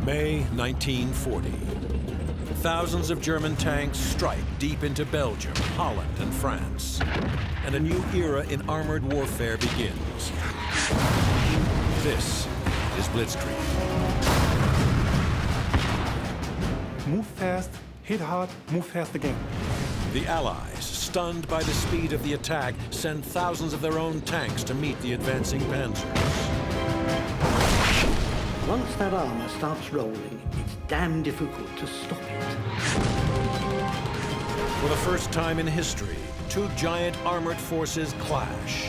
May 1940. Thousands of German tanks strike deep into Belgium, Holland, and France. And a new era in armored warfare begins. This is Blitzkrieg. Move fast, hit hard, move fast again. The Allies, stunned by the speed of the attack, send thousands of their own tanks to meet the advancing panzers. Once that armor starts rolling, it's damn difficult to stop it. For the first time in history, two giant armored forces clash.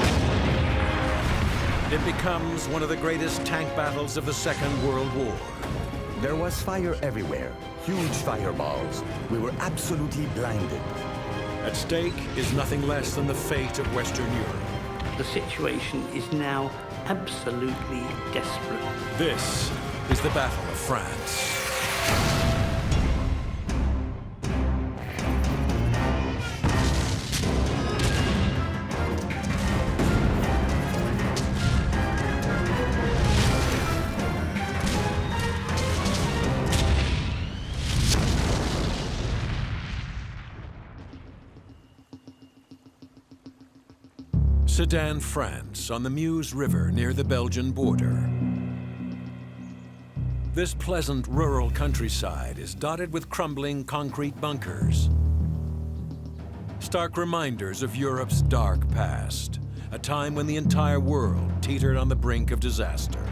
It becomes one of the greatest tank battles of the Second World War. There was fire everywhere, huge fireballs. We were absolutely blinded. At stake is nothing less than the fate of Western Europe. The situation is now absolutely desperate. This is the Battle of France. Sedan, France, on the Meuse River near the Belgian border. This pleasant rural countryside is dotted with crumbling concrete bunkers. Stark reminders of Europe's dark past, a time when the entire world teetered on the brink of disaster.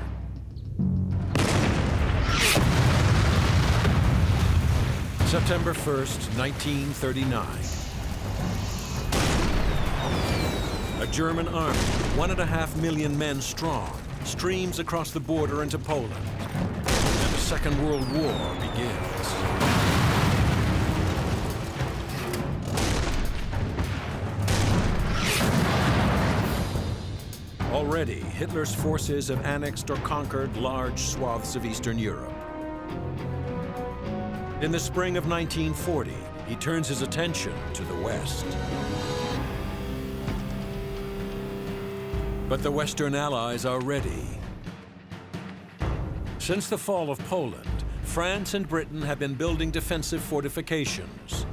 September 1st, 1939. A German army, 1.5 million men strong, streams across the border into Poland. And the Second World War begins. Already, Hitler's forces have annexed or conquered large swaths of Eastern Europe. In the spring of 1940, he turns his attention to the West. But the Western Allies are ready. Since the fall of Poland, France and Britain have been building defensive fortifications,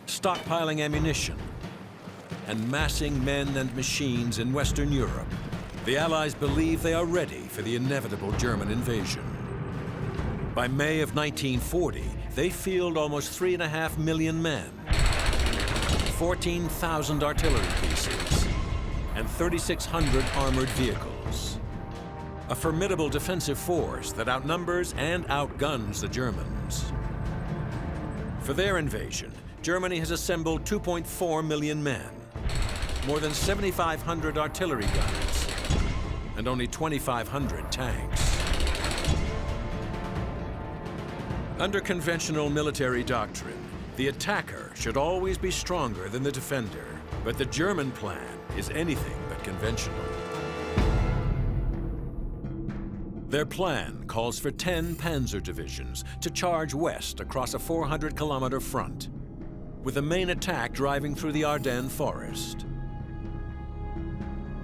stockpiling ammunition, and massing men and machines in Western Europe. The Allies believe they are ready for the inevitable German invasion. By May of 1940, they field almost 3.5 million men, 14,000 artillery pieces, and 3,600 armored vehicles. A formidable defensive force that outnumbers and outguns the Germans. For their invasion, Germany has assembled 2.4 million men, more than 7,500 artillery guns, and only 2,500 tanks. Under conventional military doctrine, the attacker should always be stronger than the defender, but the German plan is anything but conventional. Their plan calls for 10 panzer divisions to charge west across a 400-kilometer front, with the main attack driving through the Ardennes forest.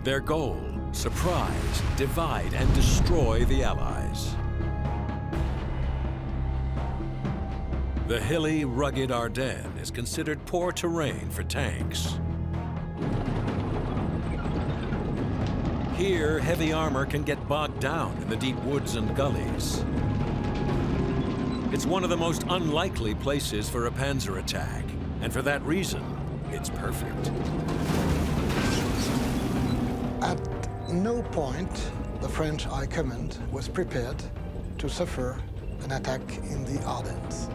Their goal, surprise, divide, and destroy the Allies. The hilly, rugged Ardennes is considered poor terrain for tanks. Here, heavy armor can get bogged down in the deep woods and gullies. It's one of the most unlikely places for a panzer attack, and for that reason, it's perfect. At no point, the French High Command was prepared to suffer an attack in the Ardennes.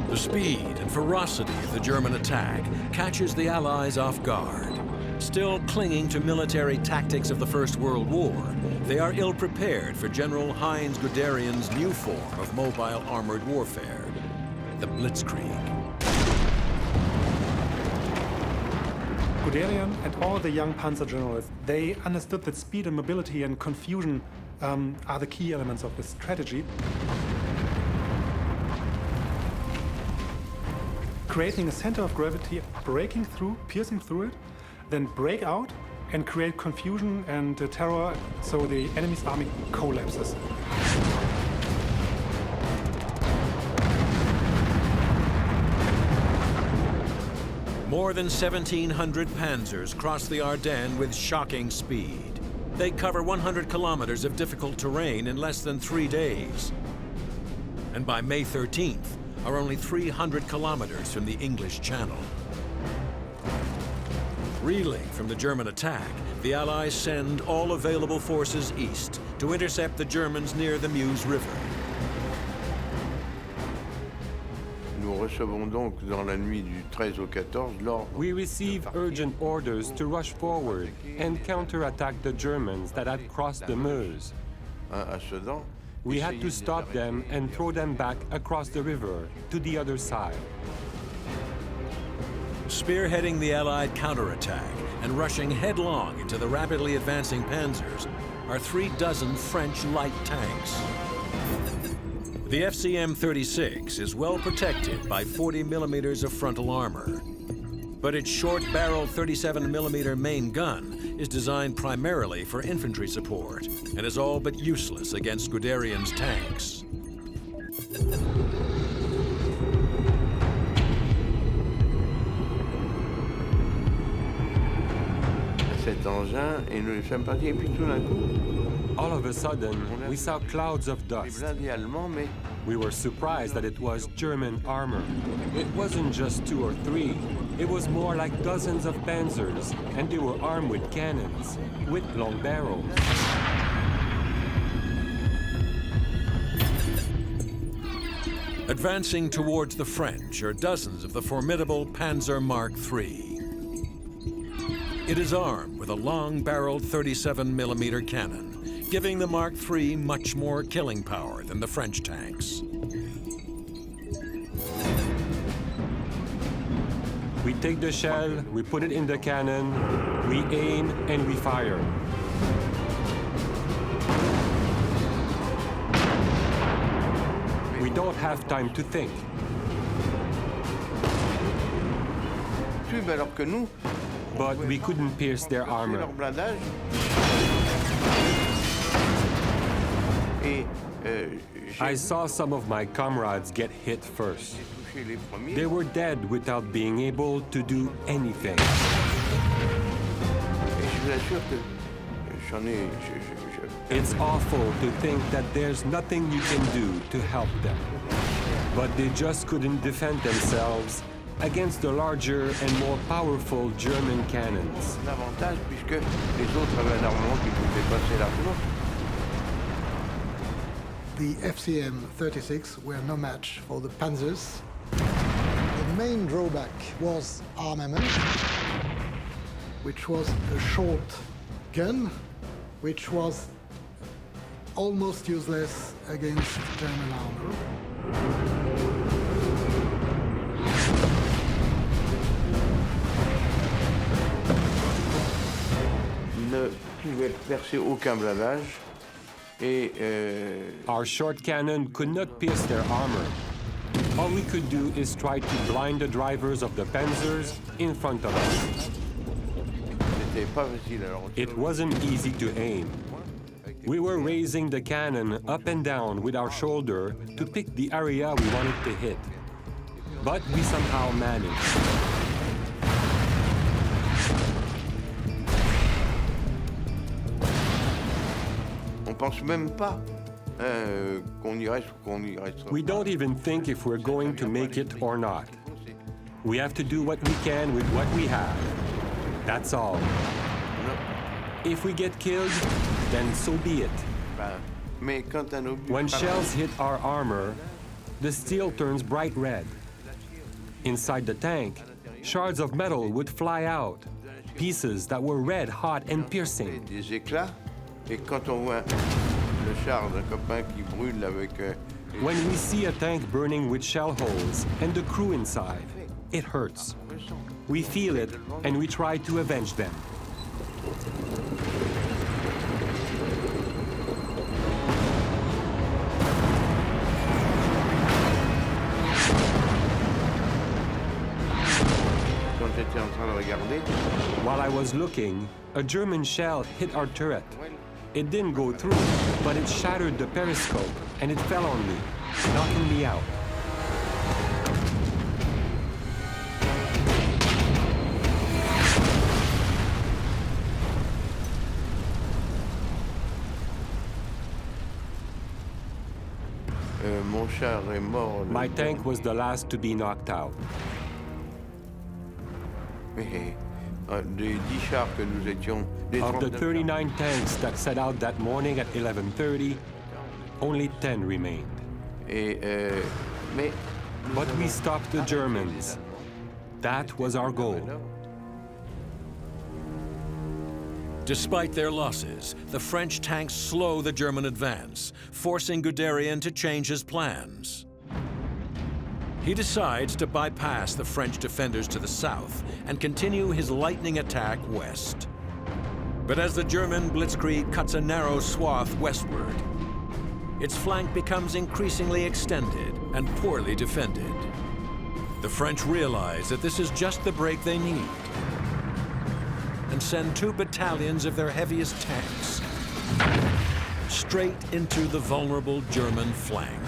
The speed and ferocity of the German attack catches the Allies off guard. Still clinging to military tactics of the First World War, they are ill-prepared for General Heinz Guderian's new form of mobile armored warfare, the Blitzkrieg. Guderian and all the young Panzer generals, they understood that speed and mobility and confusion are the key elements of this strategy. Creating a center of gravity, breaking through, piercing through it, then break out and create confusion and terror so the enemy's army collapses. More than 1,700 panzers cross the Ardennes with shocking speed. They cover 100 kilometers of difficult terrain in less than 3 days. And by May 13th, are only 300 kilometers from the English Channel. Reeling from the German attack, the Allies send all available forces east to intercept the Germans near the Meuse River. We receive urgent orders to rush forward and counterattack the Germans that had crossed the Meuse. We had to stop them and throw them back across the river to the other side. Spearheading the Allied counterattack and rushing headlong into the rapidly advancing panzers are 36 French light tanks. The FCM-36 is well protected by 40 millimeters of frontal armor. But its short-barreled 37mm main gun is designed primarily for infantry support and is all but useless against Guderian's tanks. All of a sudden, we saw clouds of dust. We were surprised that it was German armor. It wasn't just 2 or 3. It was more like dozens of panzers, and they were armed with cannons, with long barrels. Advancing towards the French are dozens of the formidable Panzer Mark III. It is armed with a long-barreled 37mm cannon, giving the Mark III much more killing power than the French tanks. We take the shell, we put it in the cannon, we aim, and we fire. We don't have time to think. But we couldn't pierce their armor. I saw some of my comrades get hit first. They were dead without being able to do anything. It's awful to think that there's nothing you can do to help them. But they just couldn't defend themselves against the larger and more powerful German cannons. The FCM-36 were no match for the Panzers. The main drawback was armament, which was a short gun, which was almost useless against German armor. Ne pouvait percer aucun blindage. Our short cannon could not pierce their armor. All we could do is try to blind the drivers of the panzers in front of us. It wasn't easy to aim. We were raising the cannon up and down with our shoulder to pick the area we wanted to hit. But we somehow managed. We don't even think if we're going to make it or not. We have to do what we can with what we have. That's all. If we get killed, then so be it. When shells hit our armor, the steel turns bright red. Inside the tank, shards of metal would fly out, pieces that were red hot and piercing. When we see a tank burning with shell holes and the crew inside, it hurts. We feel it and we try to avenge them. While I was looking, a German shell hit our turret. It didn't go through, but it shattered the periscope and it fell on me, knocking me out. Mon char est mort. My tank was the last to be knocked out. Mais, des 10 chars que nous étions... des Of the 39 39 tanks that set out that morning at 11:30, only 10 remained. Et, mais... But we stopped the Germans. That was our goal. Despite their losses, the French tanks slow the German advance, forcing Guderian to change his plans. He decides to bypass the French defenders to the south and continue his lightning attack west. But as the German Blitzkrieg cuts a narrow swath westward, its flank becomes increasingly extended and poorly defended. The French realize that this is just the break they need and send 2 battalions of their heaviest tanks straight into the vulnerable German flank.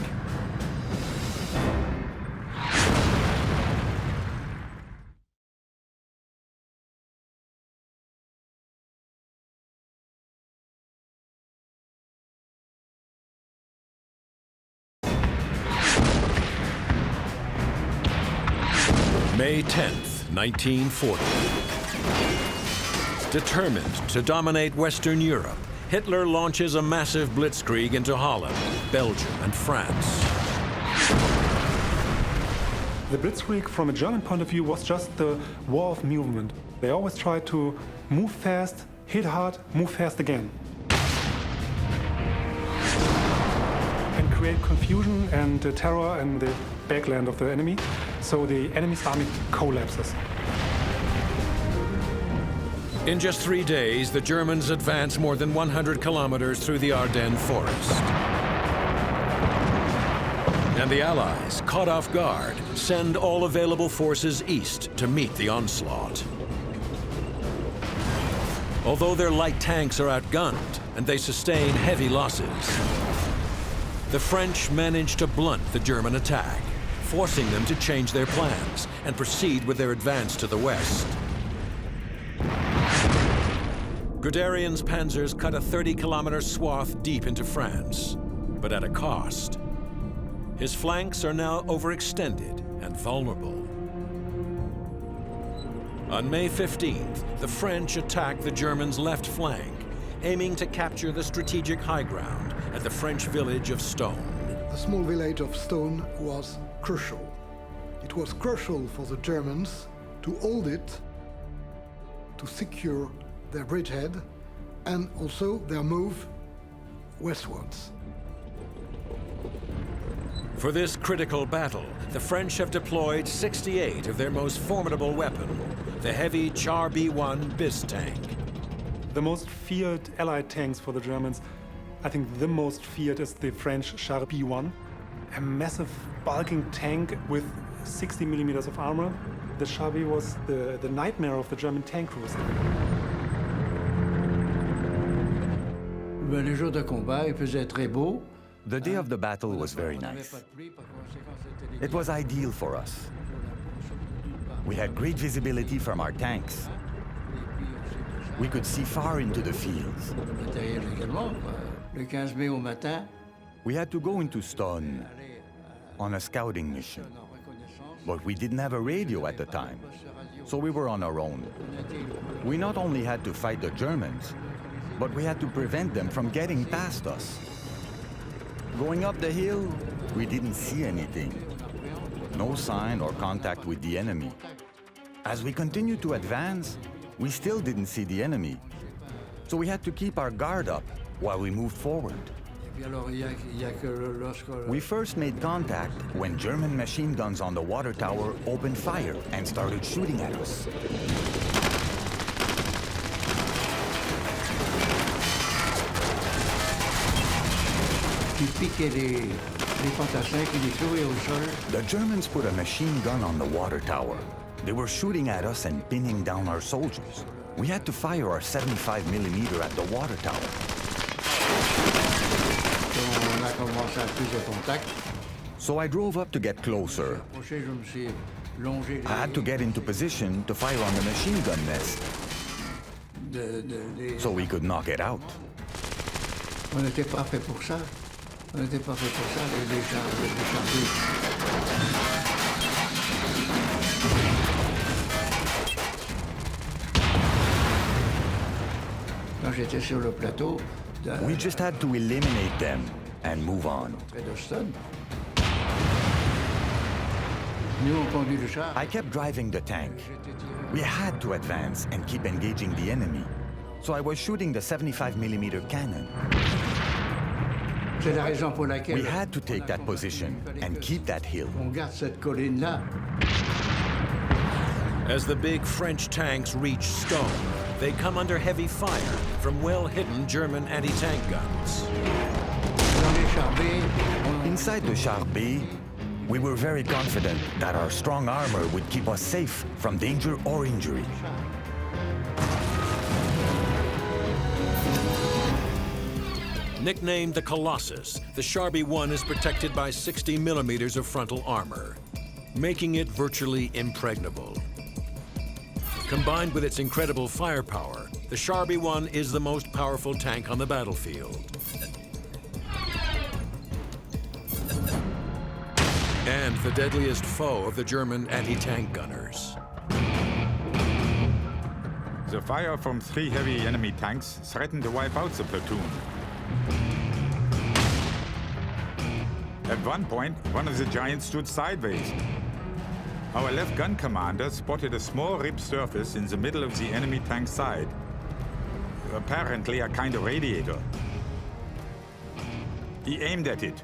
May 10th, 1940. Determined to dominate Western Europe, Hitler launches a massive blitzkrieg into Holland, Belgium, and France. The Blitzkrieg, from a German point of view, was just the war of movement. They always tried to move fast, hit hard, move fast again. And create confusion and terror in the backland of the enemy, so the enemy's army collapses. In just 3 days, the Germans advance more than 100 kilometers through the Ardennes forest. And the Allies, caught off guard, send all available forces east to meet the onslaught. Although their light tanks are outgunned and they sustain heavy losses, the French manage to blunt the German attack, forcing them to change their plans and proceed with their advance to the west. Guderian's panzers cut a 30-kilometer swath deep into France, but at a cost. His flanks are now overextended and vulnerable. On May 15th, the French attack the Germans' left flank, aiming to capture the strategic high ground at the French village of Stonne. The small village of Stonne was crucial. It was crucial for the Germans to hold it, to secure their bridgehead, and also their move westwards. For this critical battle, the French have deployed 68 of their most formidable weapon, the heavy Char B-1 BIS tank. The most feared Allied tanks for the Germans, I think the most feared is the French Char B-1, a massive bulking tank with 60 millimeters of armor. The Char B was the nightmare of the German tank crews. Les jours de combat, il faisait très beau. The day of the battle was very nice. It was ideal for us. We had great visibility from our tanks. We could see far into the fields. Le 15 mai au matin, We had to go into Stonne on a scouting mission. But we didn't have a radio at the time, so we were on our own. We not only had to fight the Germans, but we had to prevent them from getting past us. Going up the hill, we didn't see anything. No sign or contact with the enemy. As we continued to advance, we still didn't see the enemy. So we had to keep our guard up while we moved forward. We first made contact when German machine guns on the water tower opened fire and started shooting at us. The Germans put a machine gun on the water tower. They were shooting at us and pinning down our soldiers. We had to fire our 75mm at the water tower. So I drove up to get closer. I had to get into position to fire on the machine gun nest so we could knock it out. On n'était pas fait pour ça, les chars. Quand j'étais sur le plateau, We just had to eliminate them and move on. près de Stonne, nous on conduit le char. I kept driving the tank. We had to advance and keep engaging the enemy. So I was shooting the 75mm cannon. C'est la raison pour laquelle We had to take that position and keep that hill. on garde cette colline-là. As the big French tanks reach Stonne, they come under heavy fire from well-hidden German anti-tank guns. Dans les chars B, Inside the Char B, we were very confident that our strong armor would keep us safe from danger or injury. Nicknamed the Colossus, the Char B-1 is protected by 60 millimeters of frontal armor, making it virtually impregnable. Combined with its incredible firepower, the Char B-1 is the most powerful tank on the battlefield. And the deadliest foe of the German anti-tank gunners. The fire from 3 heavy enemy tanks threatened to wipe out the platoon. At one point, one of the giants stood sideways. Our left gun commander spotted a small ribbed surface in the middle of the enemy tank side. Apparently a kind of radiator. He aimed at it.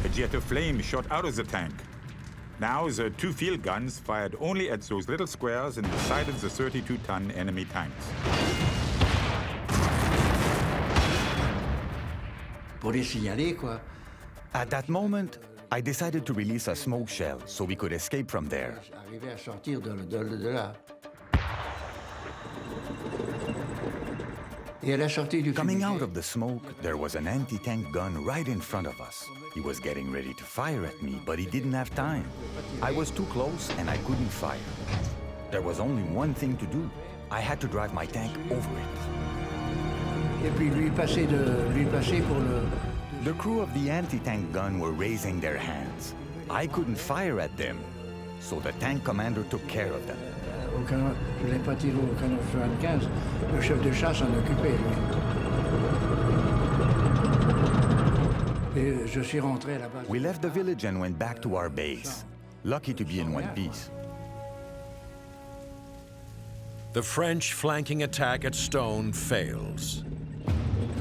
A jet of flame shot out of the tank. Now the 2 field guns fired only at those little squares in the side of the 32-ton enemy tanks. pour les signaler, quoi. At that moment, I decided to release a smoke shell so we could escape from there. Arriver à sortir de là. Et à la sortie du Coming fumigène, out of the smoke, there was an anti-tank gun right in front of us. He was getting ready to fire at me, but he didn't have time. I was too close and I couldn't fire. There was only one thing to do. I had to drive my tank over it. et puis lui passer pour le... The crew of the anti-tank gun were raising their hands. I couldn't fire at them, so the tank commander took care of them. Au canon, je l'ai pas tiré au canon 75, le chef de chasse s'en occupait, lui. Et je suis rentré à la base. We left the village and went back to our base, lucky to be in one piece. The French flanking attack at Stonne fails.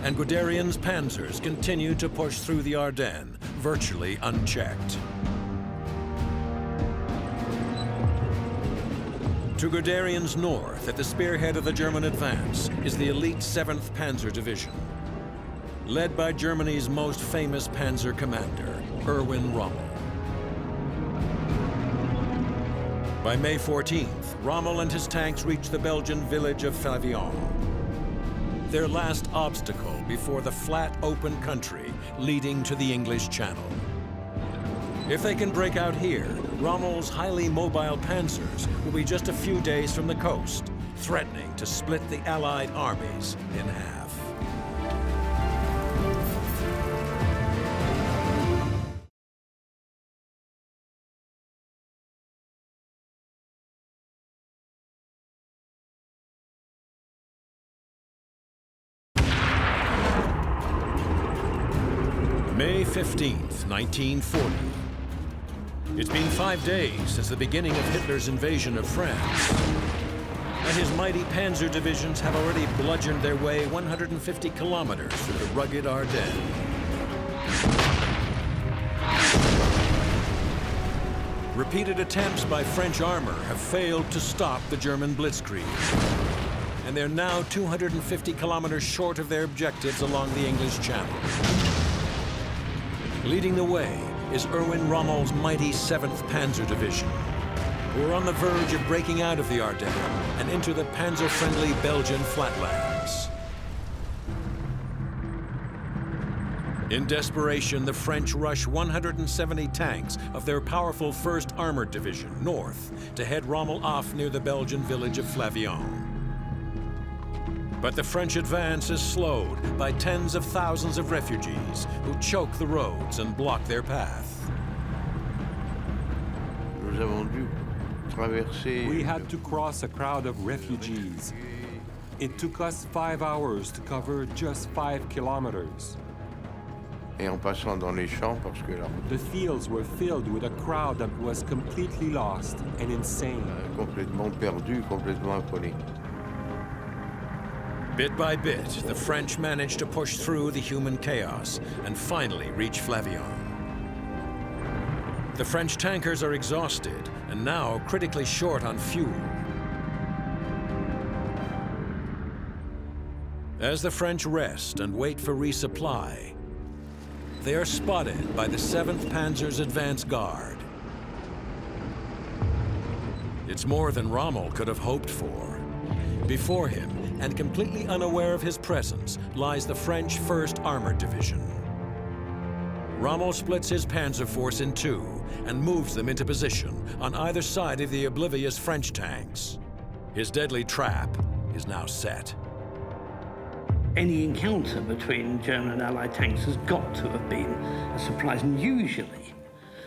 And Guderian's panzers continue to push through the Ardennes, virtually unchecked. To Guderian's north, at the spearhead of the German advance, is the elite 7th Panzer Division, led by Germany's most famous Panzer commander, Erwin Rommel. By May 14th, Rommel and his tanks reach the Belgian village of Flavion, their last obstacle before the flat, open country leading to the English Channel. If they can break out here, Rommel's highly mobile panzers will be just a few days from the coast, threatening to split the Allied armies in half. May 15th, 1940. It's been 5 days since the beginning of Hitler's invasion of France, and his mighty panzer divisions have already bludgeoned their way 150 kilometers through the rugged Ardennes. Repeated attempts by French armor have failed to stop the German Blitzkrieg, and they're now 250 kilometers short of their objectives along the English Channel. Leading the way is Erwin Rommel's mighty 7th Panzer Division, who are on the verge of breaking out of the Ardennes and into the panzer-friendly Belgian flatlands. In desperation, the French rush 170 tanks of their powerful 1st Armored Division north to head Rommel off near the Belgian village of Flavion. But the French advance is slowed by tens of thousands of refugees who choke the roads and block their path. Nous avons dû traverser. We had to cross a crowd of refugees. It took us 5 hours to cover just 5 kilometers. Et en passant dans les champs, parce que là, The fields were filled with a crowd that was completely lost and insane. complètement perdu, complètement affolé. Bit by bit, the French managed to push through the human chaos and finally reach Flavion. The French tankers are exhausted and now critically short on fuel. As the French rest and wait for resupply, they are spotted by the 7th Panzer's advance guard. It's more than Rommel could have hoped for. Before him, and completely unaware of his presence, lies the French 1st Armored Division. Rommel splits his panzer force in two and moves them into position on either side of the oblivious French tanks. His deadly trap is now set. Any encounter between German and Allied tanks has got to have been a surprise, and usually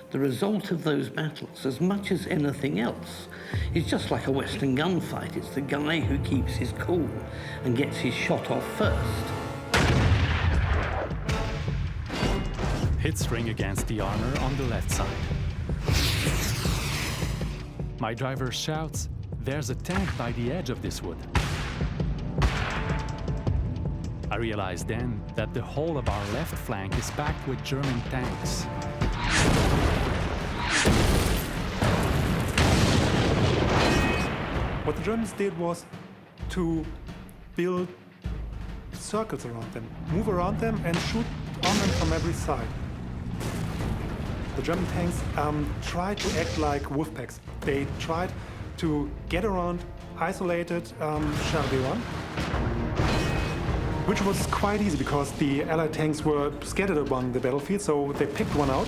the result of those battles, as much as anything else, is just like a Western gunfight. It's the guy who keeps his cool and gets his shot off first. Hits ring against the armor on the left side. My driver shouts, "There's a tank by the edge of this wood." I realize then that the whole of our left flank is packed with German tanks. What the Germans did was to build circles around them, move around them and shoot on them from every side. The German tanks tried to act like wolf packs. They tried to get around isolated Char B1, which was quite easy because the Allied tanks were scattered along the battlefield, so they picked one out,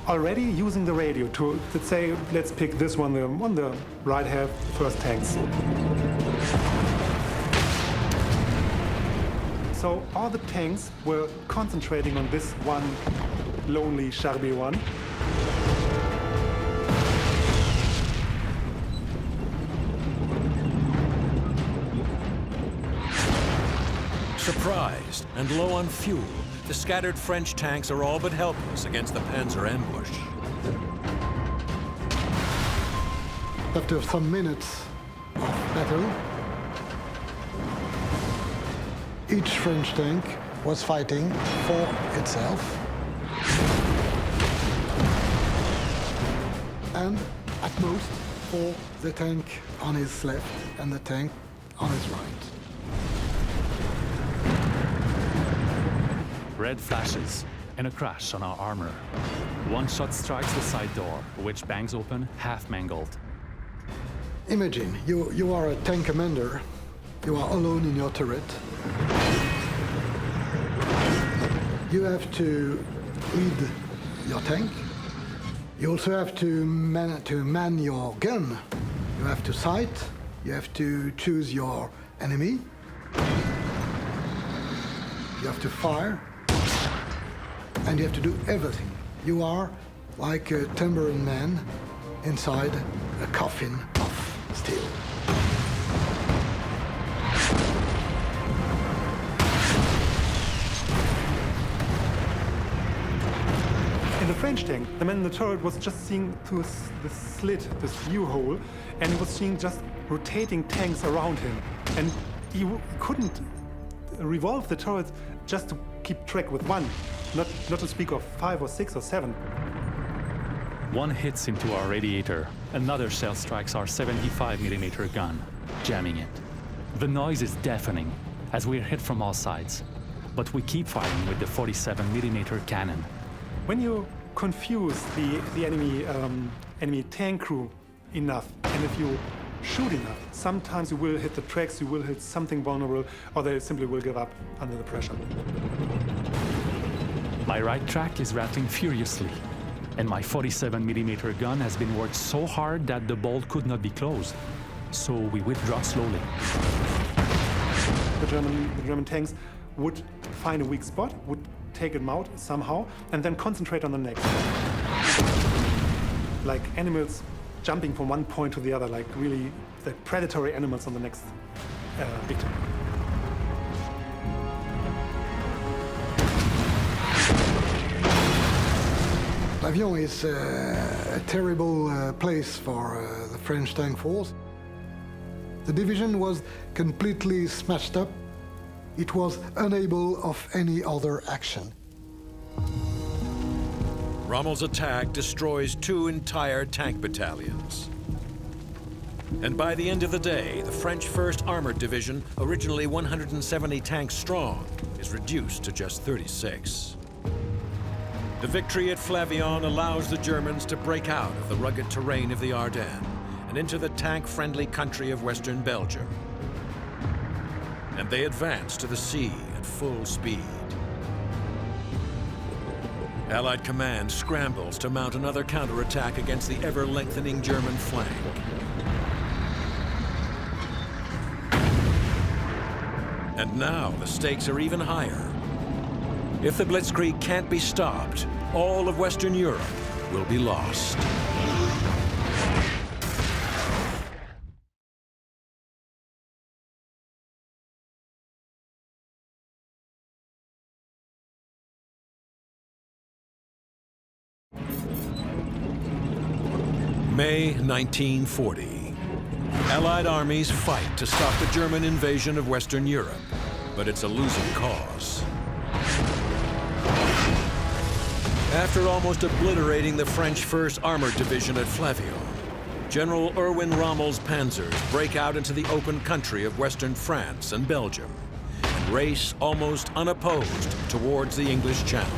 already using the radio to say, let's pick this one, the on the right half, first tanks. So all the tanks were concentrating on this one lonely Char B1. Surprised and low on fuel, the scattered French tanks are all but helpless against the Panzer ambush. After some minutes of battle, each French tank was fighting for itself. And at most for the tank on his left and the tank on his right. Red flashes and a crash on our armor. One shot strikes the side door, which bangs open, half mangled. Imagine, you are a tank commander. You are alone in your turret. You have to lead your tank. You also have to man your gun. You have to sight. You have to choose your enemy. You have to fire. And you have to do everything. You are like a tambourine man inside a coffin of steel. In the French tank, the man in the turret was just seeing through this slit, this view hole, and he was seeing just rotating tanks around him. And he couldn't revolve the turret just to keep track with one, not to speak of 5 or 6 or 7. One hits into our radiator. Another shell strikes our 75mm gun, jamming it. The noise is deafening as we're hit from all sides, but we keep firing with the 47mm cannon. When you confuse the enemy tank crew enough, and if you shoot enough, sometimes you will hit the tracks, you will hit something vulnerable, or they simply will give up under the pressure. My right track is rattling furiously, and my 47mm gun has been worked so hard that the bolt could not be closed, so we withdraw slowly. the German tanks would find a weak spot, would take them out somehow, and then concentrate on the next. Like animals jumping from one point to the other, like really the predatory animals on the next victim. Flavion is a terrible place for the French tank force. The division was completely smashed up. It was unable of any other action. Rommel's attack destroys 2 entire tank battalions. And by the end of the day, the French 1st Armored Division, originally 170 tanks strong, is reduced to just 36. The victory at Flavion allows the Germans to break out of the rugged terrain of the Ardennes and into the tank-friendly country of Western Belgium. And they advance to the sea at full speed. Allied command scrambles to mount another counterattack against the ever-lengthening German flank. And now the stakes are even higher. If the Blitzkrieg can't be stopped, all of Western Europe will be lost. May 1940. Allied armies fight to stop the German invasion of Western Europe, but it's a losing cause. After almost obliterating the French 1st Armored Division at Flavion, General Erwin Rommel's panzers break out into the open country of Western France and Belgium and race almost unopposed towards the English Channel.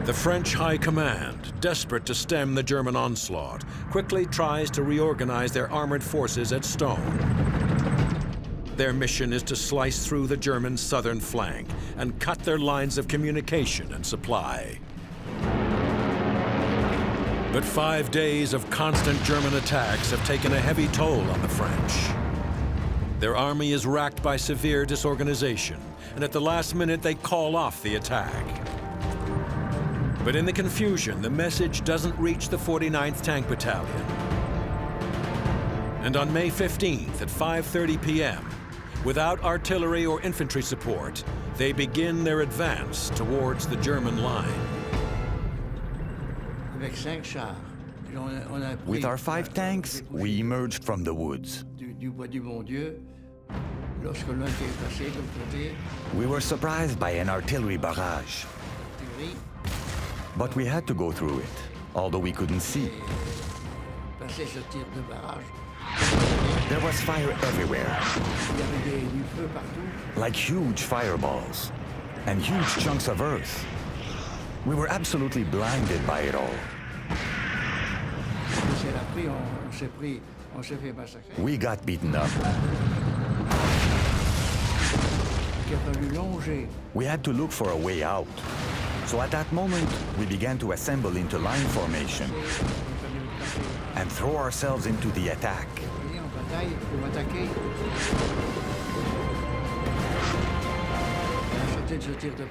The French High Command, desperate to stem the German onslaught, quickly tries to reorganize their armored forces at Stonne. Their mission is to slice through the German southern flank and cut their lines of communication and supply. But 5 days of constant German attacks have taken a heavy toll on the French. Their army is racked by severe disorganization, and at the last minute they call off the attack. But in the confusion, the message doesn't reach the 49th Tank Battalion. And on May 15th at 5:30 p.m., without artillery or infantry support, they begin their advance towards the German line. With our 5 tanks, we emerged from the woods. We were surprised by an artillery barrage. But we had to go through it, although we couldn't see. There was fire everywhere, like huge fireballs and huge chunks of earth. We were absolutely blinded by it all. We got beaten up. We had to look for a way out. So at that moment, we began to assemble into line formation and throw ourselves into the attack.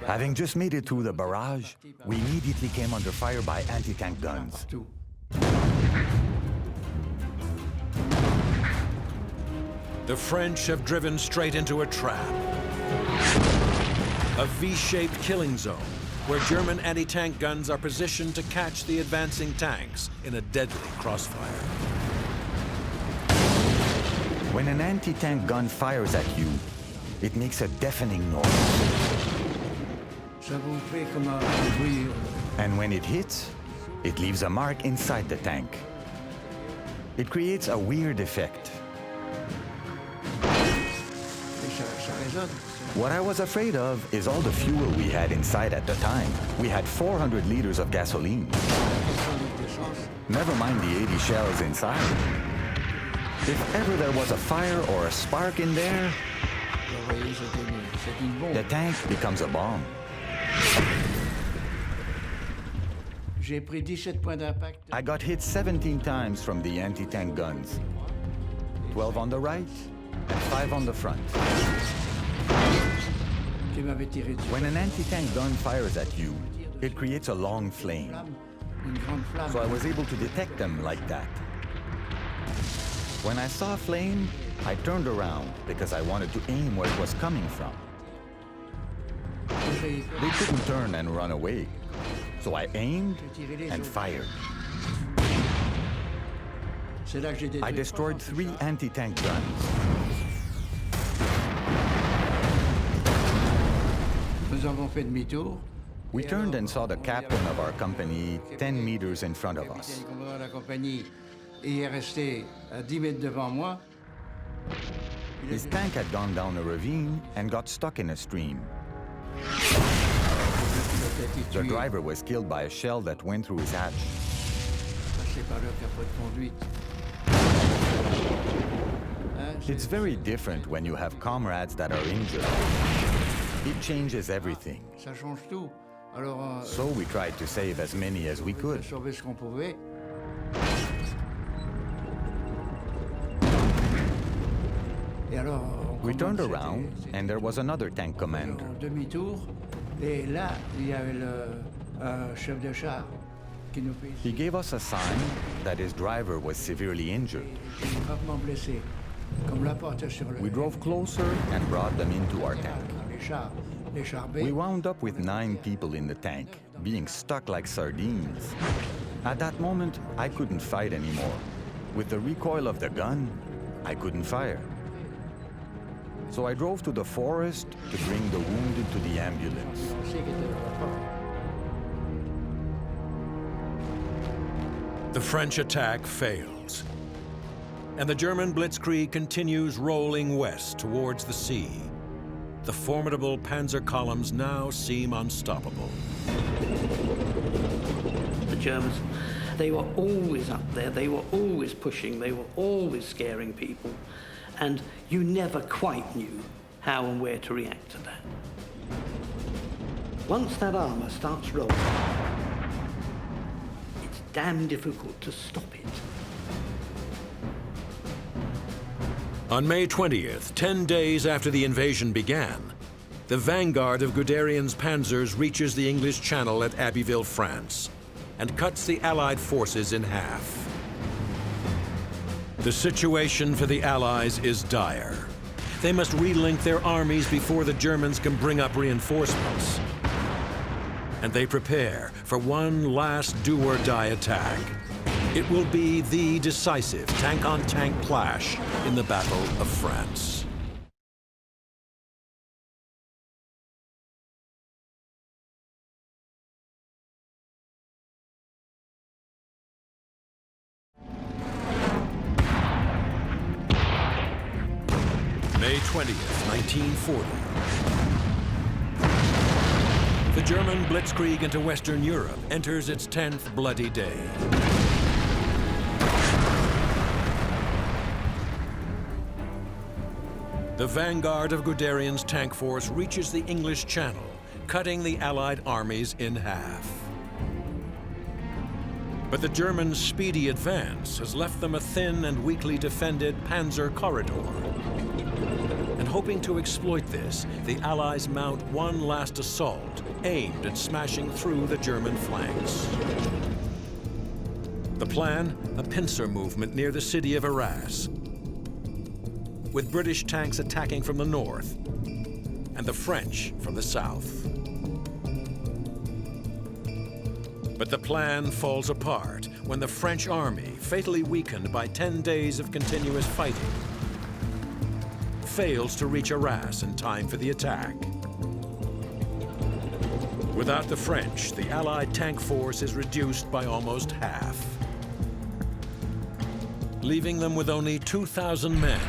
Having just made it through the barrage, we immediately came under fire by anti-tank guns. The French have driven straight into a trap. A V-shaped killing zone where German anti-tank guns are positioned to catch the advancing tanks in a deadly crossfire. When an anti-tank gun fires at you, it makes a deafening noise. And when it hits, it leaves a mark inside the tank. It creates a weird effect. What I was afraid of is all the fuel we had inside at the time. We had 400 liters of gasoline. Never mind the 80 shells inside. If ever there was a fire or a spark in there, the tank becomes a bomb. I got hit 17 times from the anti-tank guns. 12 on the right and 5 on the front. When an anti-tank gun fires at you, it creates a long flame. So I was able to detect them like that. When I saw a flame, I turned around because I wanted to aim where it was coming from. They couldn't turn and run away, so I aimed and fired. I destroyed 3 anti-tank guns. We turned and saw the captain of our company 10 meters in front of us. His tank had gone down a ravine and got stuck in a stream. The driver was killed by a shell that went through his hatch. It's very different when you have comrades that are injured. It changes everything. So we tried to save as many as we could. We turned around, and there was another tank commander. He gave us a sign that his driver was severely injured. We drove closer and brought them into our tank. We wound up with 9 people in the tank, being stuck like sardines. At that moment, I couldn't fight anymore. With the recoil of the gun, I couldn't fire. So I drove to the forest to bring the wounded to the ambulance. The French attack fails, and the German Blitzkrieg continues rolling west towards the sea. The formidable Panzer columns now seem unstoppable. The Germans, they were always up there, they were always pushing, they were always scaring people, and you never quite knew how and where to react to that. Once that armour starts rolling, it's damn difficult to stop it. On May 20th, 10 days after the invasion began, the vanguard of Guderian's panzers reaches the English Channel at Abbeville, France, and cuts the Allied forces in half. The situation for the Allies is dire. They must relink their armies before the Germans can bring up reinforcements. And they prepare for one last do-or-die attack. It will be the decisive tank-on-tank clash in the Battle of France. May 20th, 1940. The German Blitzkrieg into Western Europe enters its 10th bloody day. The vanguard of Guderian's tank force reaches the English Channel, cutting the Allied armies in half. But the Germans' speedy advance has left them a thin and weakly defended Panzer corridor. And hoping to exploit this, the Allies mount one last assault, aimed at smashing through the German flanks. The plan, a pincer movement near the city of Arras, with British tanks attacking from the north and the French from the south. But the plan falls apart when the French army, fatally weakened by 10 days of continuous fighting, fails to reach Arras in time for the attack. Without the French, the Allied tank force is reduced by almost half, leaving them with only 2,000 men,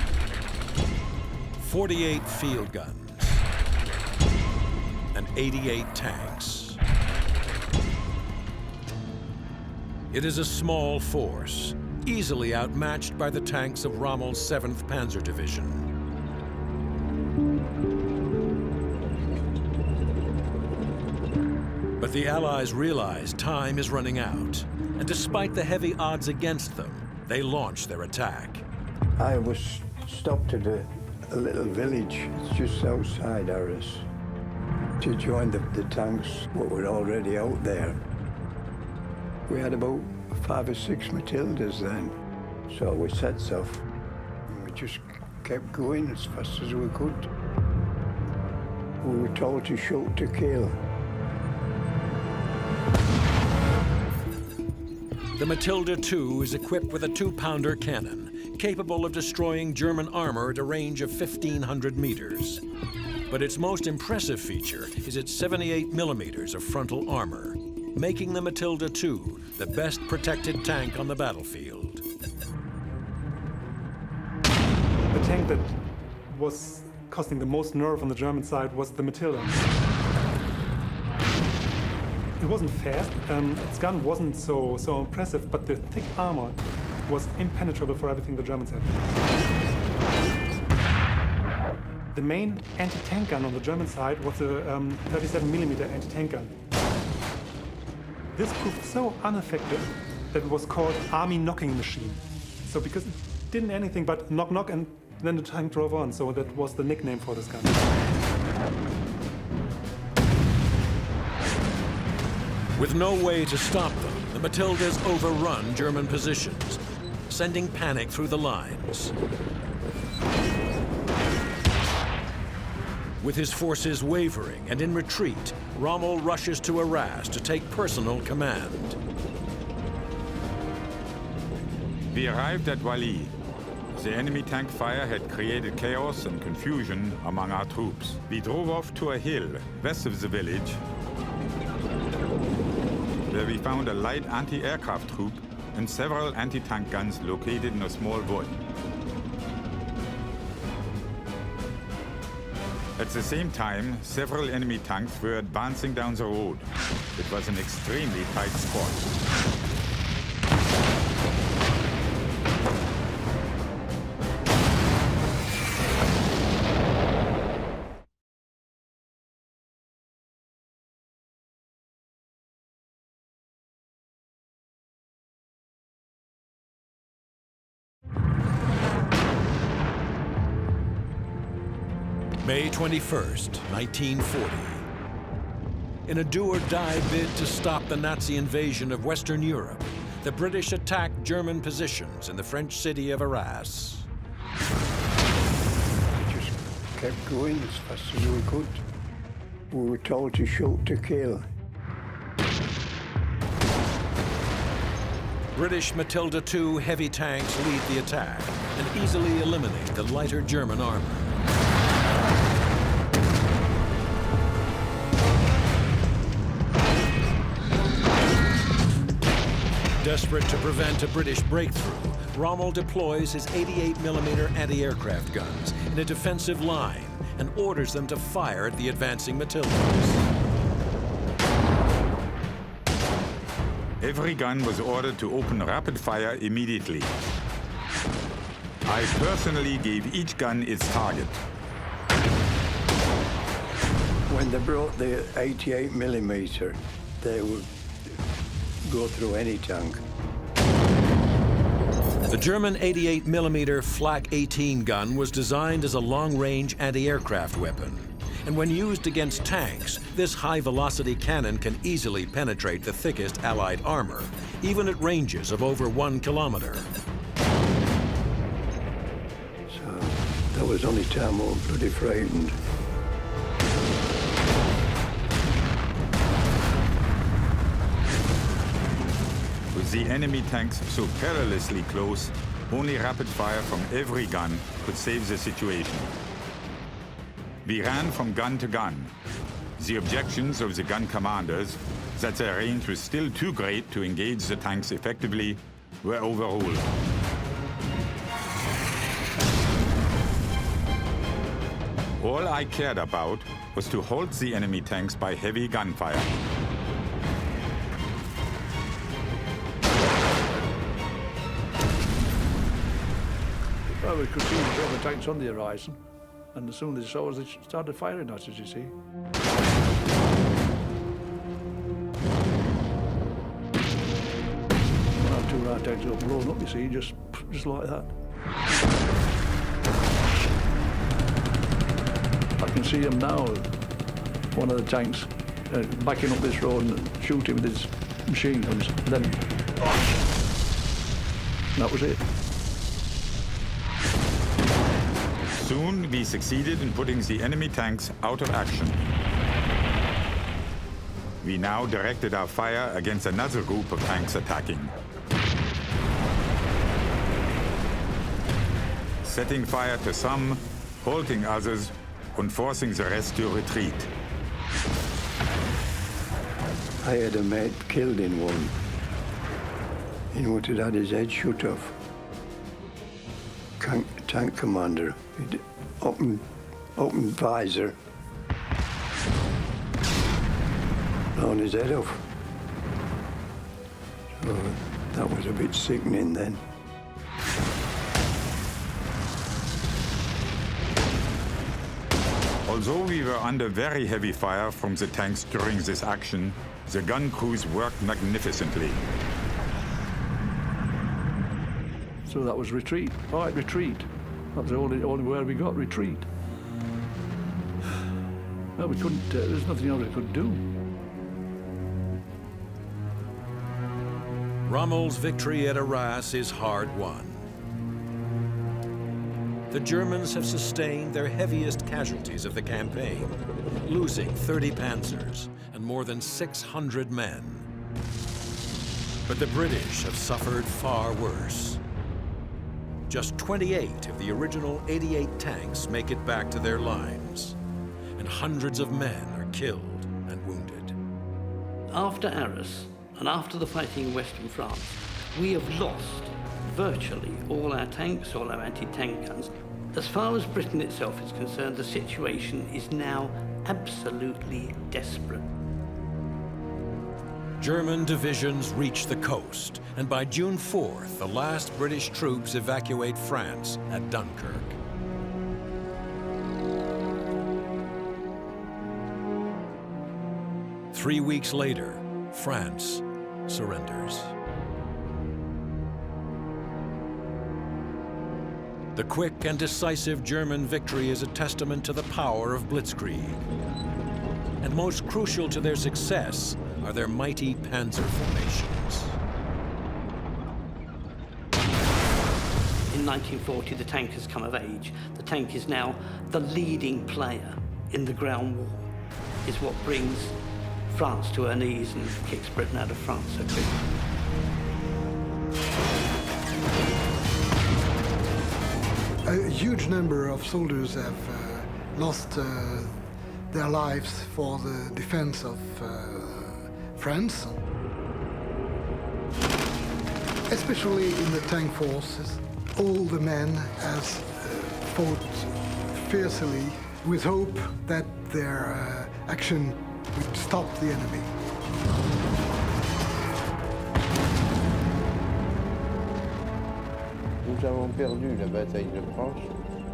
48 field guns, and 88 tanks. It is a small force, easily outmatched by the tanks of Rommel's 7th Panzer Division. But the Allies realize time is running out, and despite the heavy odds against them, they launch their attack. I was stopped at a little village just outside Arras to join the tanks that were already out there. We had about 5 or 6 Matildas then, so we set off. We just kept going as fast as we could. We were told to shoot to kill. The Matilda II is equipped with a 2-pounder cannon, capable of destroying German armor at a range of 1,500 meters. But its most impressive feature is its 78 millimeters of frontal armor, making the Matilda II the best protected tank on the battlefield. The tank that was costing the most nerve on the German side was the Matilda. It wasn't fast, its gun wasn't so impressive, but the thick armor was impenetrable for everything the Germans had. The main anti-tank gun on the German side was a 37mm anti-tank gun. This proved so ineffective that it was called army knocking machine. So because it didn't anything but knock knock and then the tank drove on, so that was the nickname for this gun. With no way to stop them, the Matildas overrun German positions, sending panic through the lines. With his forces wavering and in retreat, Rommel rushes to Arras to take personal command. We arrived at WWII. The enemy tank fire had created chaos and confusion among our troops. We drove off to a hill west of the village, where we found a light anti-aircraft troop and several anti-tank guns located in a small wood. At the same time, several enemy tanks were advancing down the road. It was an extremely tight spot. May 21st, 1940. In a do-or-die bid to stop the Nazi invasion of Western Europe, the British attacked German positions in the French city of Arras. We just kept going as fast as we could. We were told to shoot to kill. British Matilda II heavy tanks lead the attack and easily eliminate the lighter German armor. Desperate to prevent a British breakthrough, Rommel deploys his 88mm anti-aircraft guns in a defensive line and orders them to fire at the advancing Matildas. Every gun was ordered to open rapid fire immediately. I personally gave each gun its target. When they brought the 88mm, they would go through any tank. The German 88mm Flak 18 gun was designed as a long-range anti-aircraft weapon. And when used against tanks, this high-velocity cannon can easily penetrate the thickest Allied armor, even at ranges of over 1 kilometer. So that was the only time I was bloody frightened. With the enemy tanks so perilously close, only rapid fire from every gun could save the situation. We ran from gun to gun. The objections of the gun commanders, that their range was still too great to engage the tanks effectively, were overruled. All I cared about was to halt the enemy tanks by heavy gunfire. Well, we could see the German tanks on the horizon, and as soon as they saw us, they started firing at us, as you see. One or two of our tanks got blown up, you see, just like that. can see him now, one of the tanks, backing up this road and shooting with his machine guns. And then that was it. Soon we succeeded in putting the enemy tanks out of action. We now directed our fire against another group of tanks attacking. Setting fire to some, halting others, and forcing the rest to retreat. I had a mate killed in one. What had his head shot off. Tank commander, he'd open visor, blown his head off. So that was a bit sickening then. Although we were under very heavy fire from the tanks during this action, the gun crews worked magnificently. So that was retreat. All right, retreat. That was the only word we got, retreat. Well, we couldn't, there's nothing else we could do. Rommel's victory at Arras is hard won. The Germans have sustained their heaviest casualties of the campaign, losing 30 panzers and more than 600 men. But the British have suffered far worse. Just 28 of the original 88 tanks make it back to their lines, and hundreds of men are killed and wounded. After Arras, and after the fighting in Western France, we have lost virtually all our tanks, all our anti-tank guns. As far as Britain itself is concerned, the situation is now absolutely desperate. German divisions reach the coast, and by June 4th, the last British troops evacuate France at Dunkirk. Three weeks later, France surrenders. The quick and decisive German victory is a testament to the power of Blitzkrieg. And most crucial to their success are their mighty panzer formations. In 1940, the tank has come of age. The tank is now the leading player in the ground war. It's what brings France to her knees and kicks Britain out of France so quickly. A huge number of soldiers have lost their lives for the defense of France, especially in the tank forces. All the men have fought fiercely with hope that their action would stop the enemy. Nous avons perdu la bataille de France.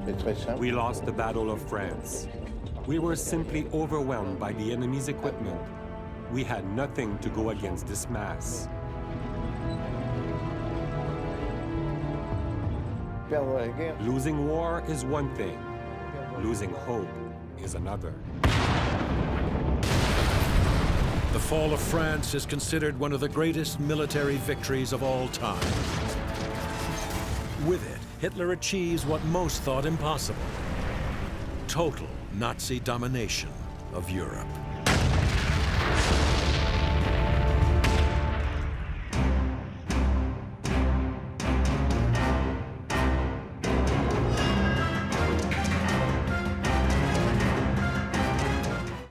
C'est très simple. We lost the Battle of France. We were simply overwhelmed by the enemy's equipment. We had nothing to go against this mass. Perdre la guerre. Losing war is one thing. Losing hope is another. The fall of France is considered one of the greatest military victories of all time. With it, Hitler achieves what most thought impossible: total Nazi domination of Europe.